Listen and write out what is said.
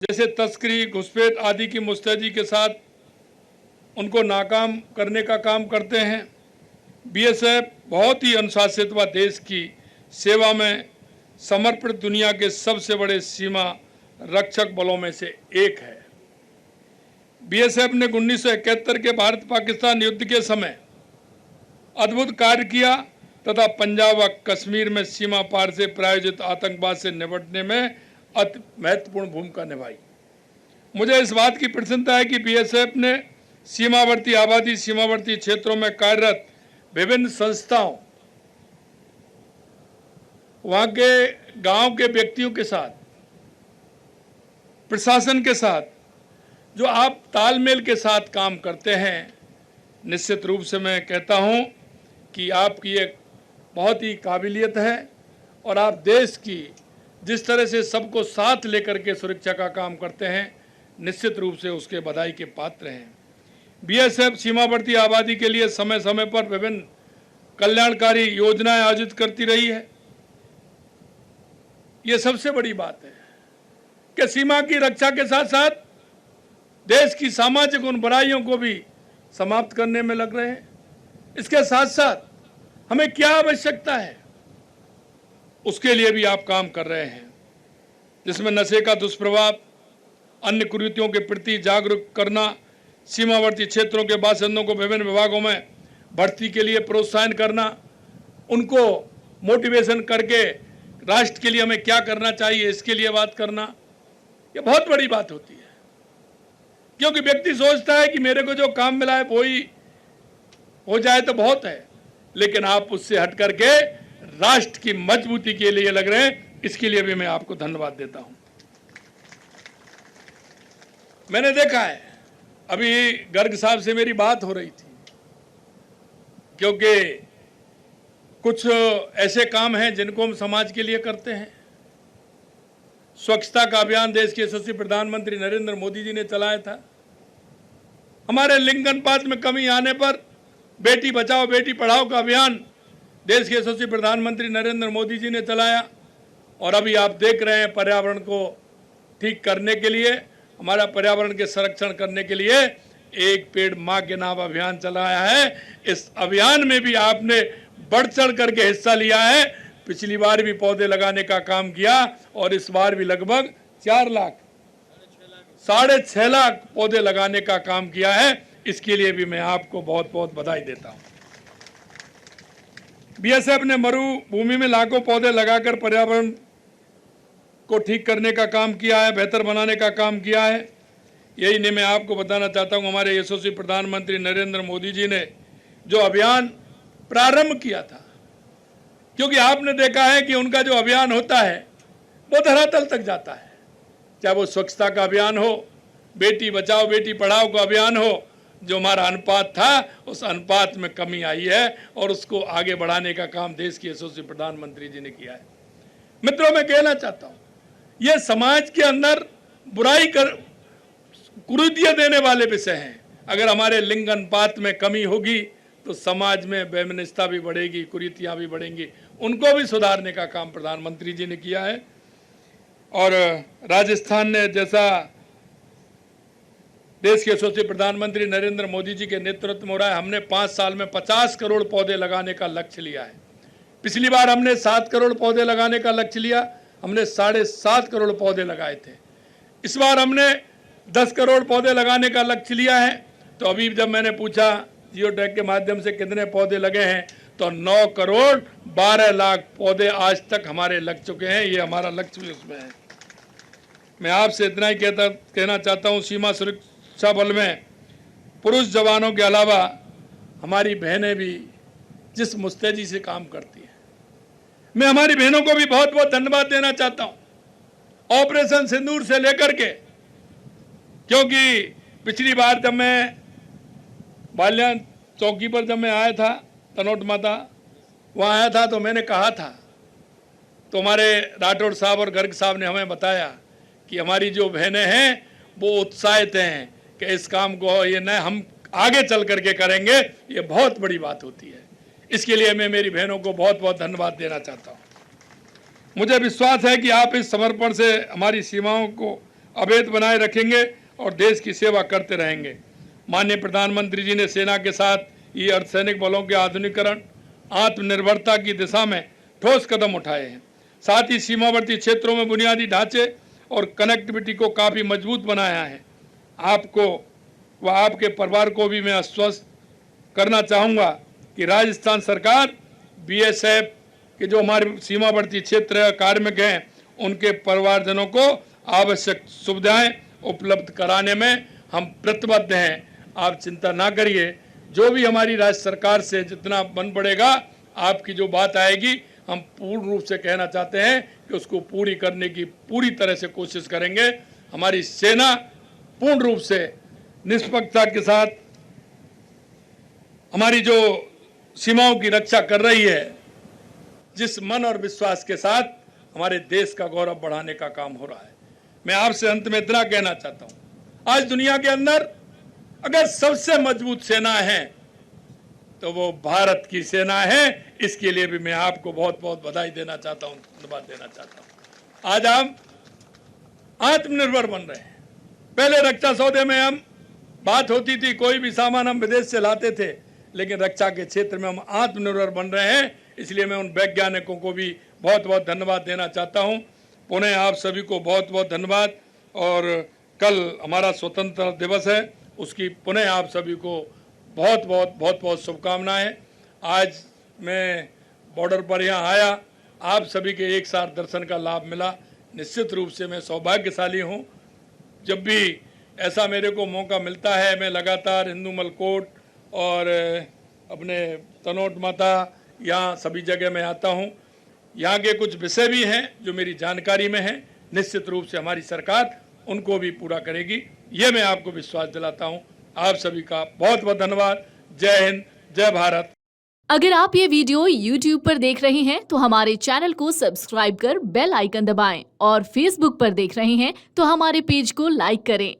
जैसे तस्करी, घुसपैठ आदि की मुस्तैदी के साथ उनको नाकाम करने का काम करते हैं। बीएसएफ बहुत ही अनुशासित व देश की सेवा में समर्पित दुनिया के सबसे बड़े सीमा रक्षक बलों में से एक है। बीएसएफ ने 1971 के भारत पाकिस्तान युद्ध के समय अद्भुत कार्य किया तथा पंजाब व कश्मीर में सीमा पार से प्रायोजित आतंकवाद से निपटने में अति महत्वपूर्ण भूमिका निभाई। मुझे इस बात की प्रसन्नता है कि बीएसएफ ने सीमावर्ती आबादी, सीमावर्ती क्षेत्रों में कार्यरत विभिन्न संस्थाओं, वहां के गांव के व्यक्तियों के साथ, प्रशासन के साथ जो आप तालमेल के साथ काम करते हैं, निश्चित रूप से मैं कहता हूं कि आपकी एक बहुत ही काबिलियत है और आप देश की जिस तरह से सबको साथ लेकर के सुरक्षा का काम करते हैं, निश्चित रूप से उसके बधाई के पात्र हैं। बीएसएफ सीमावर्ती आबादी के लिए समय समय पर विभिन्न कल्याणकारी योजनाएं आयोजित करती रही है। ये सबसे बड़ी बात है कि सीमा की रक्षा के साथ साथ देश की सामाजिक उन बुराइयों को भी समाप्त करने में लग रहे हैं। इसके साथ साथ हमें क्या आवश्यकता है, उसके लिए भी आप काम कर रहे हैं, जिसमें नशे का दुष्प्रभाव, अन्य कुरीतियों के प्रति जागरूक करना, सीमावर्ती क्षेत्रों के बासिंदों को विभिन्न विभागों में भर्ती के लिए प्रोत्साहन करना, उनको मोटिवेशन करके राष्ट्र के लिए हमें क्या करना चाहिए इसके लिए बात करना, ये बहुत बड़ी बात होती है। क्योंकि व्यक्ति सोचता है कि मेरे को जो काम मिला है वो ही हो जाए तो बहुत है, लेकिन आप उससे हट करके राष्ट्र की मजबूती के लिए लग रहे हैं, इसके लिए भी मैं आपको धन्यवाद देता हूं। मैंने देखा है, अभी गर्ग साहब से मेरी बात हो रही थी, क्योंकि कुछ ऐसे काम हैं जिनको हम समाज के लिए करते हैं। स्वच्छता का अभियान देश के यशस्वी प्रधानमंत्री नरेंद्र मोदी जी ने चलाया था। हमारे लिंग अनुपात में कमी आने पर बेटी बचाओ बेटी पढ़ाओ का अभियान देश के यशस्वी प्रधानमंत्री नरेंद्र मोदी जी ने चलाया। और अभी आप देख रहे हैं, पर्यावरण को ठीक करने के लिए, हमारा पर्यावरण के संरक्षण करने के लिए एक पेड़ मां के नाम अभियान चलाया है। इस अभियान में भी आपने बढ़ चढ़ करके हिस्सा लिया है। पिछली बार भी पौधे लगाने का काम किया और इस बार भी लगभग 4.5 लाख पौधे लगाने का काम किया है। इसके लिए भी मैं आपको बहुत बहुत बधाई देता हूं। बीएसएफ ने मरुभूमि में लाखों पौधे लगाकर पर्यावरण को ठीक करने का काम किया है, बेहतर बनाने का काम किया है। यही नहीं, मैं आपको बताना चाहता हूं, हमारे यशस्वी प्रधानमंत्री नरेंद्र मोदी जी ने जो अभियान प्रारंभ किया था, क्योंकि आपने देखा है कि उनका जो अभियान होता है वो धरातल तक जाता है। चाहे वो स्वच्छता का अभियान हो, बेटी बचाओ बेटी पढ़ाओ का अभियान हो, जो हमारा अनुपात था उस अनुपात में कमी आई है और उसको आगे बढ़ाने का काम देश के यशस्वी प्रधानमंत्री जी ने किया है। मित्रों, मैं कहना चाहता हूं, ये समाज के अंदर बुराई कर कुरीतियां देने वाले विषय हैं। अगर हमारे लिंग अनुपात में कमी होगी तो समाज में वैमनस्यता भी बढ़ेगी, कुरीतियां भी बढ़ेंगी। उनको भी सुधारने का काम प्रधानमंत्री जी ने किया है। और राजस्थान ने, जैसा देश के यशस्वी प्रधानमंत्री नरेंद्र मोदी जी के नेतृत्व में हो रहा है, हमने 5 साल में 50 करोड़ पौधे लगाने का लक्ष्य लिया है। पिछली बार हमने 7 करोड़ पौधे लगाने का लक्ष्य लिया, हमने 7.5 करोड़ पौधे लगाए थे। इस बार हमने 10 करोड़ पौधे लगाने का लक्ष्य लिया है। तो अभी जब मैंने पूछा जियो टैग के माध्यम से कितने पौधे लगे हैं, तो 9 करोड़ 12 लाख पौधे आज तक हमारे लग चुके हैं। ये हमारा लक्ष्य भी उसमें है। मैं आपसे इतना ही कहना चाहता हूँ, सीमा सुरक्षा बल में पुरुष जवानों के अलावा हमारी बहनें भी जिस मुस्तैदी से काम करती हैं, मैं हमारी बहनों को भी बहुत बहुत धन्यवाद देना चाहता हूं। ऑपरेशन सिंदूर से लेकर के, क्योंकि पिछली बार जब मैं बाल्यान चौकी पर जब मैं आया था, तनोट माता वहाँ आया था, तो मैंने कहा था, तो हमारे राठौड़ साहब और गर्ग साहब ने हमें बताया कि हमारी जो बहनें हैं वो उत्साहित हैं कि इस काम को ये न हम आगे चल करके करेंगे। ये बहुत बड़ी बात होती है। इसके लिए मैं मेरी बहनों को बहुत बहुत धन्यवाद देना चाहता हूँ। मुझे विश्वास है कि आप इस समर्पण से हमारी सीमाओं को अभेद बनाए रखेंगे और देश की सेवा करते रहेंगे। माननीय प्रधानमंत्री जी ने सेना के साथ ये अर्धसैनिक बलों के आधुनिकीकरण, आत्मनिर्भरता की दिशा में ठोस कदम उठाए हैं। साथ ही सीमावर्ती क्षेत्रों में बुनियादी ढांचे और कनेक्टिविटी को काफ़ी मजबूत बनाया है। आपको व आपके परिवार को भी मैं आश्वस्त करना चाहूँगा कि राजस्थान सरकार बीएसएफ के जो हमारे सीमावर्ती क्षेत्र कार्मिक हैं उनके परिवारजनों को आवश्यक सुविधाएं उपलब्ध कराने में हम प्रतिबद्ध हैं। आप चिंता ना करिए, जो भी हमारी राज्य सरकार से जितना बन पड़ेगा, आपकी जो बात आएगी, हम पूर्ण रूप से कहना चाहते हैं कि उसको पूरी करने की पूरी तरह से कोशिश करेंगे। हमारी सेना पूर्ण रूप से निष्पक्षता के साथ हमारी जो सीमाओं की रक्षा कर रही है, जिस मन और विश्वास के साथ हमारे देश का गौरव बढ़ाने का काम हो रहा है। मैं आपसे अंत में इतना कहना चाहता हूं, आज दुनिया के अंदर अगर सबसे मजबूत सेना है तो वो भारत की सेना है। इसके लिए भी मैं आपको बहुत बहुत बधाई देना चाहता हूं, धन्यवाद देना चाहता हूं। आज हम आत्मनिर्भर बन रहे हैं। पहले रक्षा सौदे में हम बात होती थी, कोई भी सामान हम विदेश से लाते थे, लेकिन रक्षा के क्षेत्र में हम आत्मनिर्भर बन रहे हैं। इसलिए मैं उन वैज्ञानिकों को भी बहुत बहुत धन्यवाद देना चाहता हूं। पुनः आप सभी को बहुत बहुत धन्यवाद। और कल हमारा स्वतंत्रता दिवस है, उसकी पुनः आप सभी को बहुत बहुत शुभकामनाएं। आज मैं बॉर्डर पर यहाँ आया, आप सभी के एक साथ दर्शन का लाभ मिला। निश्चित रूप से मैं सौभाग्यशाली हूँ। जब भी ऐसा मेरे को मौका मिलता है, मैं लगातार हिंदूमल कोट और अपने तनोट माता यहाँ सभी जगह मैं आता हूँ। यहाँ के कुछ विषय भी हैं जो मेरी जानकारी में हैं। निश्चित रूप से हमारी सरकार उनको भी पूरा करेगी, ये मैं आपको विश्वास दिलाता हूँ। आप सभी का बहुत बहुत धन्यवाद। जय हिंद, जय भारत। अगर आप ये वीडियो YouTube पर देख रहे हैं तो हमारे चैनल को सब्सक्राइब कर बेल आइकन दबाएं और Facebook पर देख रहे हैं तो हमारे पेज को लाइक करें।